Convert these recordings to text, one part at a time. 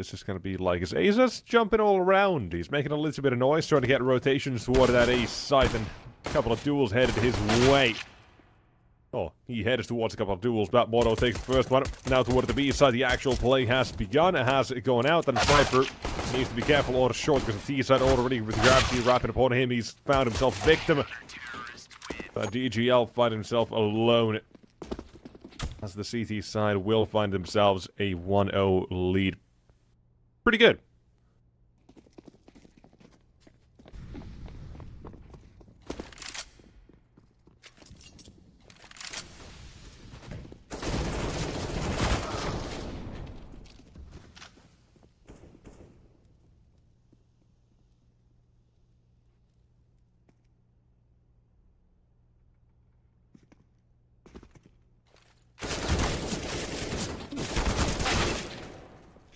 this is going to be like? Is Aza's jumping all around? He's making a little bit of noise, trying to get rotations toward that ace side, and a couple of duels headed his way. Oh, he heads towards a couple of duels, but Moto takes the first one. Now toward the B side, the actual play has begun. It has it going out, and Cypher needs to be careful or short, because the T side already with gravity wrapping upon him. He's found himself victim. But DGL find himself alone, as the CT side will find themselves a 1-0 lead. Pretty good.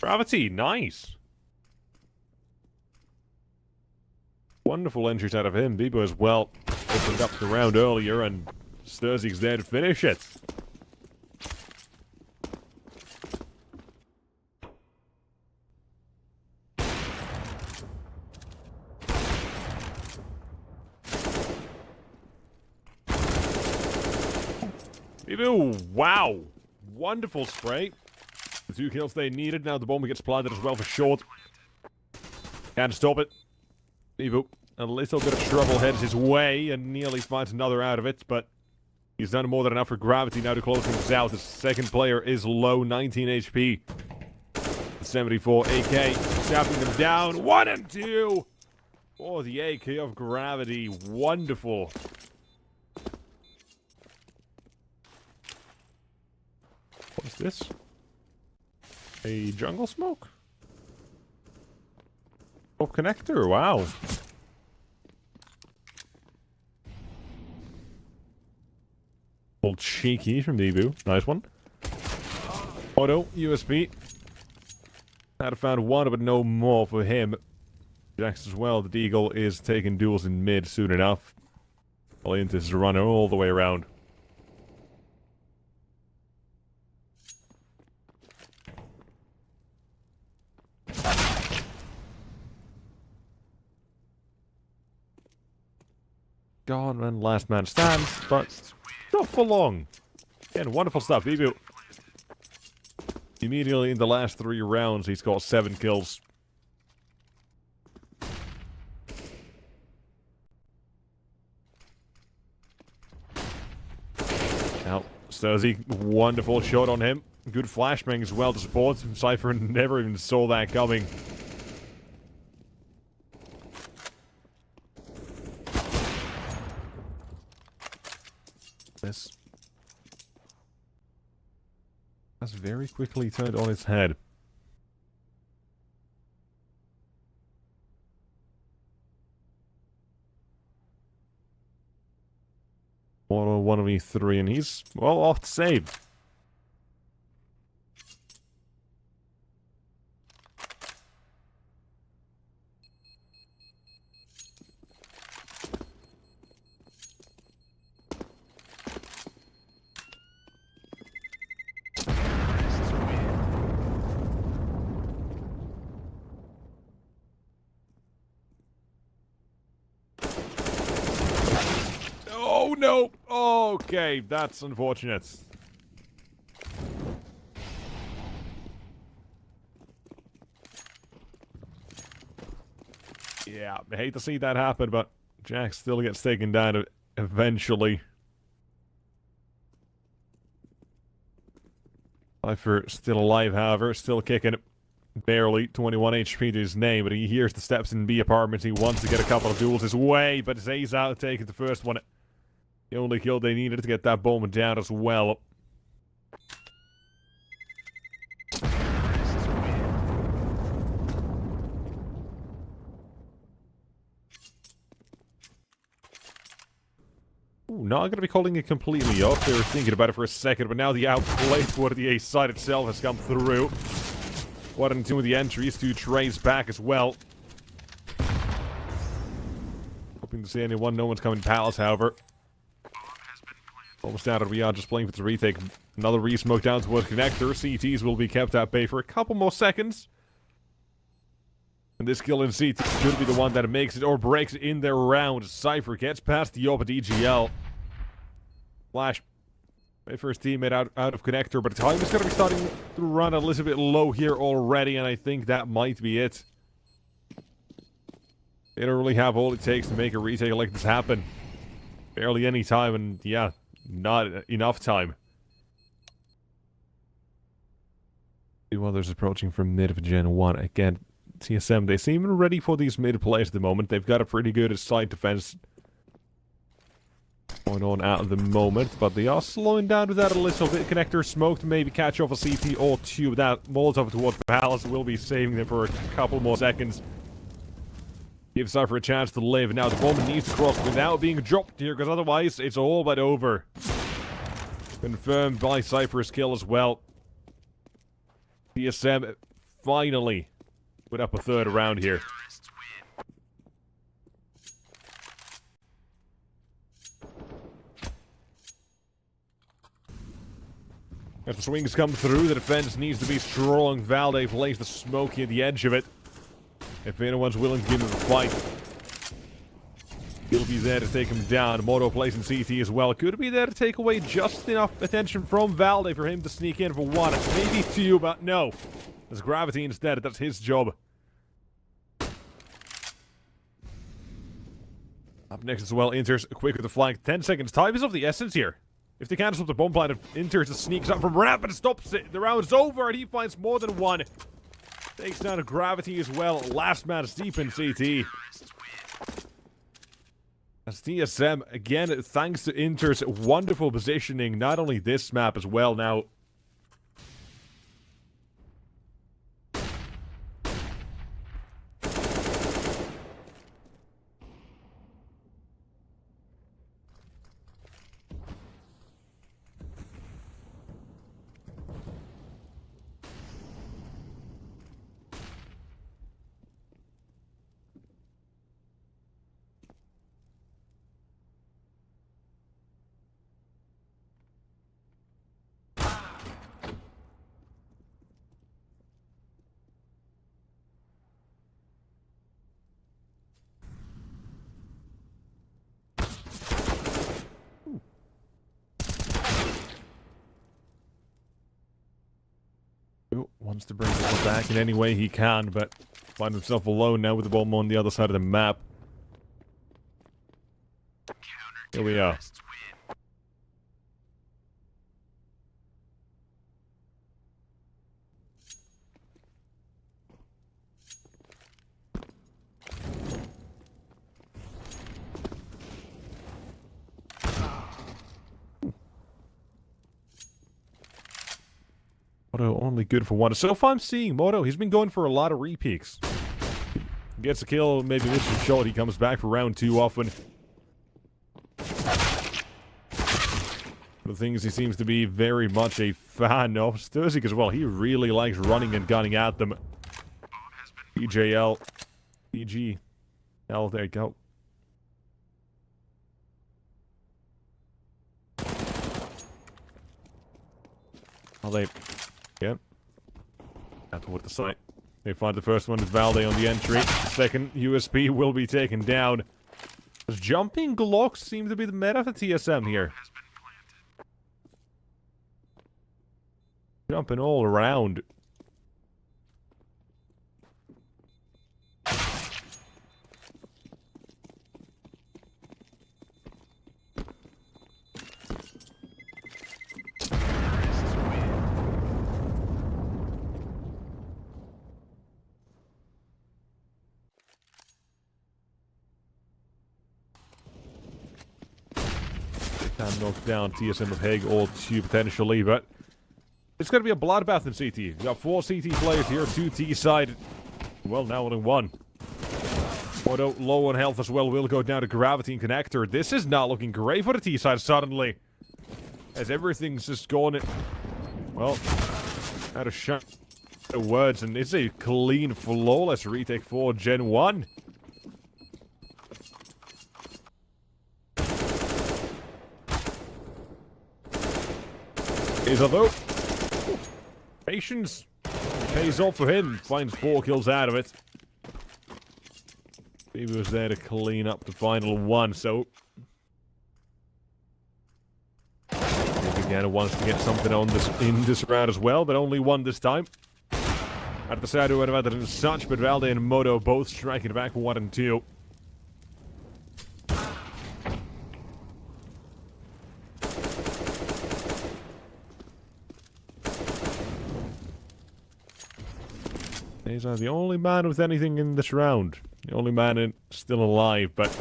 Gravity, nice. Wonderful entries out of him. Bibo as well opened up the round earlier, and twistzz there to finish it. Bibo, wow. Wonderful spray. The 2 kills they needed. Now the bomb gets planted as well for short. Can't stop it. Bibo, a little bit of trouble heads his way and nearly finds another out of it, but he's done more than enough for gravity now to close things out. The second player is low, 19 HP. 74 AK, snapping them down. 1 and 2 for the AK of gravity. Wonderful. What's this? A jungle smoke? Oh, connector, wow. Old cheeky from Debu. Nice one. Auto, USB. Had found one, but no more for him. Jax as well. The Deagle is taking duels in mid soon enough. Valiantis is running all the way around. Gone and last man stands, but not for long. Again, wonderful stuff. Debu. Immediately in the last 3 rounds, he's got 7 kills. Now, twistzz, wonderful shot on him. Good flashbang as well to support him. Cypher never even saw that coming. This has very quickly turned on its head. Auto 1v3, and he's, well, off to save. Oh no! Okay, that's unfortunate. Yeah, I hate to see that happen, but Jack still gets taken down eventually. Cypher still alive, however, still kicking barely 21 HP to his name, but he hears the steps in B apartment. He wants to get a couple of duels his way, but Zay's out taking the first one. The only kill they needed to get that bomb down as well. Ooh, not going to be calling it completely off. They were thinking about it for a second, but now the outplay toward the A side itself has come through. 1 and 2 with the entries to trace back as well. Hoping to see anyone. No one's coming palace, however. Almost out of we are just playing for the retake. Another re-smoke down towards connector. CTs will be kept at bay for a couple more seconds. And this kill in CT should be the one that makes it or breaks it in their round. Cypher gets past the open DGL. Flash. Wait for his teammate out of connector, but time is going to be starting to run a little bit low here already, and I think that might be it. They don't really have all it takes to make a retake like this happen. Barely any time, and yeah, not enough time. Two others approaching from mid of GenOne. Again, TSM, they seem ready for these mid plays at the moment. They've got a pretty good side defense going on at the moment, but they are slowing down with that a little bit. Connector smoked, maybe catch off a CT or two. That Molotov towards Palace will be saving them for a couple more seconds. Give Cypher a chance to live. Now the bomb needs to cross without being dropped here, because otherwise it's all but over. Confirmed by Cypher's kill as well. TSM finally put up a third round here. As the swings come through, the defense needs to be strong. Valde plays the smoky at the edge of it. If anyone's willing to give him a fight, he'll be there to take him down. Moto plays in CT as well. Could be there to take away just enough attention from Valde for him to sneak in for one, maybe two, but no. There's Gravity instead. That's his job. Up next as well, Inter's quick with the flank. 10 seconds. Time is of the essence here. If they can't stop the bomb plant, if Inter just sneaks up from ramp and stops it, the round's over and he finds more than one. Takes down a Gravity as well. Last man deep in CT. As TSM, again, thanks to Inter's wonderful positioning, not only this map as well now. Wants to bring people back in any way he can, but finds himself alone now with the bomb on the other side of the map. Here we are. Moto only good for one. So far I'm seeing Moto, he's been going for a lot of repeaks. Gets a kill, maybe misses a shot, he comes back for round two often. The thing is, he seems to be very much a fan of twistzz as well. He really likes running and gunning at them. PGL. PGL, there you go. Oh, they... Yep. Out toward the site. They find the first one is Valde on the entry. The second USP will be taken down. Jumping Glocks seem to be the meta for TSM here. Jumping all around. Can knock down TSM of Hague or two potentially, but it's going to be a bloodbath in CT. We've got 4 CT players here, 2 T-side. Well, now only 1. Moto low on health as well, will go down to Gravity and Connector. This is not looking great for the T-side suddenly, as everything's just gone, well, out of shot words, and it's a clean, flawless retake for GenOne. Is although patience pays off for him, finds 4 kills out of it. He was there to clean up the final one, so... Again, wants to get something on this in this round as well, but only one this time. At the side, who would have had it as such, but Valde and Moto both striking back 1 and 2. These are the only man with anything in this round. The only man still alive, but...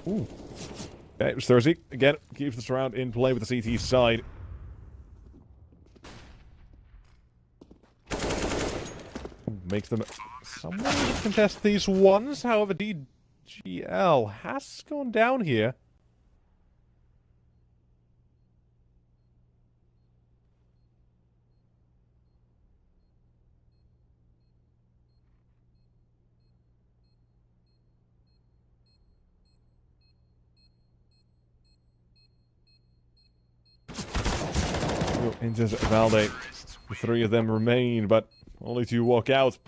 Ooh. Okay, twistzz again keeps this round in play with the CT side. Makes them somewhat able to contest these ones. However, PGL has gone down here. Into Valde. The 3 of them remain, but only 2 walk out.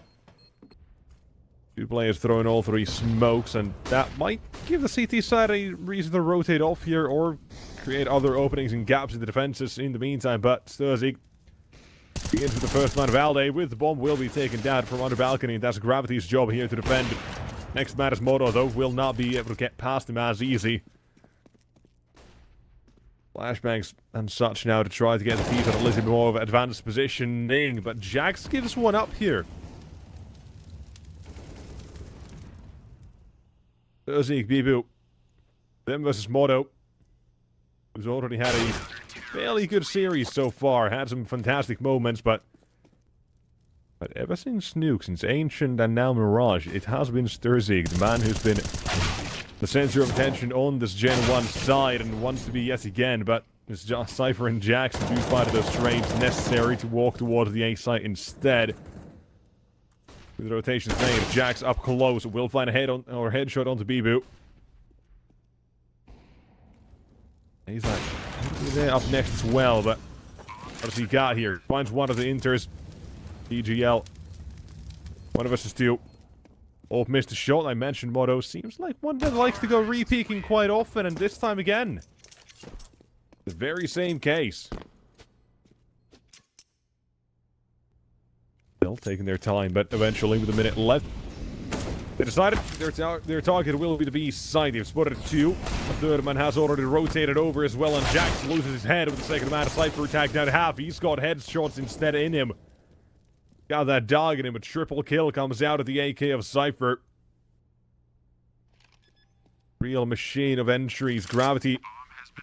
2 players throwing all 3 smokes, and that might give the CT side a reason to rotate off here or create other openings and gaps in the defenses in the meantime. But twistzz begins with the first man. Valde with the bomb will be taken down from under balcony, and that's Gravity's job here to defend. Next man is Moto, though, will not be able to get past him as easy. Flashbangs and such now to try to get the feet on a little bit more of advanced positioning, but Jax gives one up here. twistzz, Bibu. Them versus Moto, who's already had a fairly good series so far. Had some fantastic moments, but ever since Nuke, since Ancient and now Mirage, it has been twistzz, the man who's been the center of attention on this GenOne side and wants to be yet again, but it's just Cypher and Jax who do fight those trades necessary to walk towards the A site instead. With the rotations made, Jax up close will find a headshot onto Bibu. He's like, there up next as well, but what does he got here? Finds one of the inters. PGL. 1 versus 2. Oh, missed a shot. I mentioned Moto. Seems like one that likes to go re-peeking quite often, and this time again. The very same case. Still taking their time, but eventually, with a minute left, they decided their target will be the B side. They've spotted 2. The third man has already rotated over as well, and Jax loses his head with the second man. Cypher attack down half. He's got headshots instead in him. Got that dog in him. A triple kill comes out of the AK of Cypher. Real machine of entries. Gravity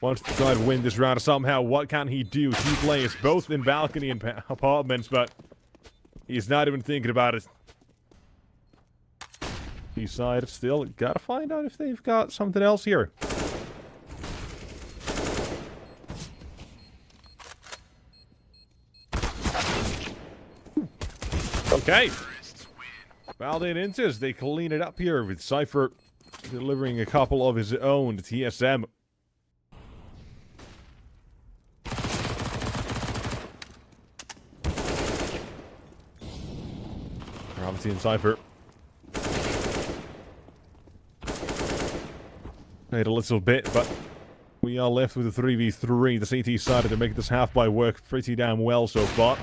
wants to try to win this round somehow. What can he do? 2 players, both in balcony and apartments, but he's not even thinking about it. B-side still gotta find out if they've got something else here. Okay. Valde and Intis, they clean it up here with Cypher delivering a couple of his own to TSM. Gravity and Cypher. Made a little bit, but we are left with a 3v3. The CT side to make this half-by work pretty damn well so far.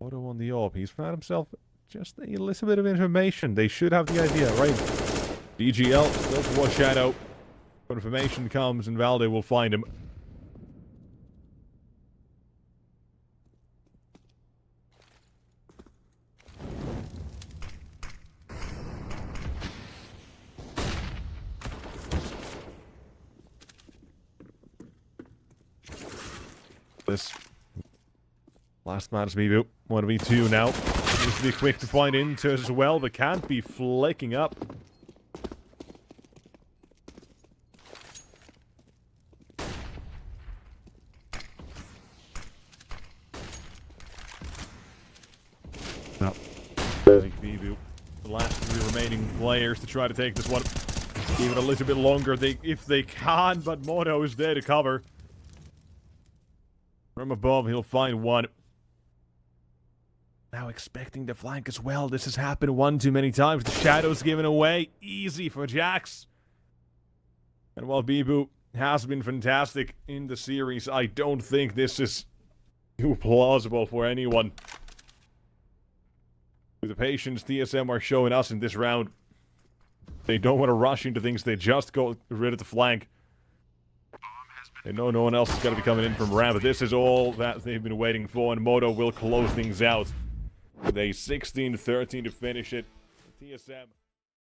Moto on the AWP. He's found himself just a little bit of information. They should have the idea, right? PGL still towards Shadow. But information comes and Valde will find him. This last man is zywoo. 1v2 now. Needs to be quick to find into as well, but can't be flicking up. No. I think zywoo, the last three remaining players to try to take this one even a little bit longer if they can, but Mono is there to cover. From above, he'll find one. Now expecting the flank as well. This has happened one too many times. The shadow's given away. Easy for Jax. And while zywoo has been fantastic in the series, I don't think this is too plausible for anyone. With the patience TSM are showing us in this round, they don't want to rush into things. They just go rid of the flank. They know no one else is going to be coming in from ramp, but this is all that they've been waiting for, and Moto will close things out with a 16-13 to finish it. TSM.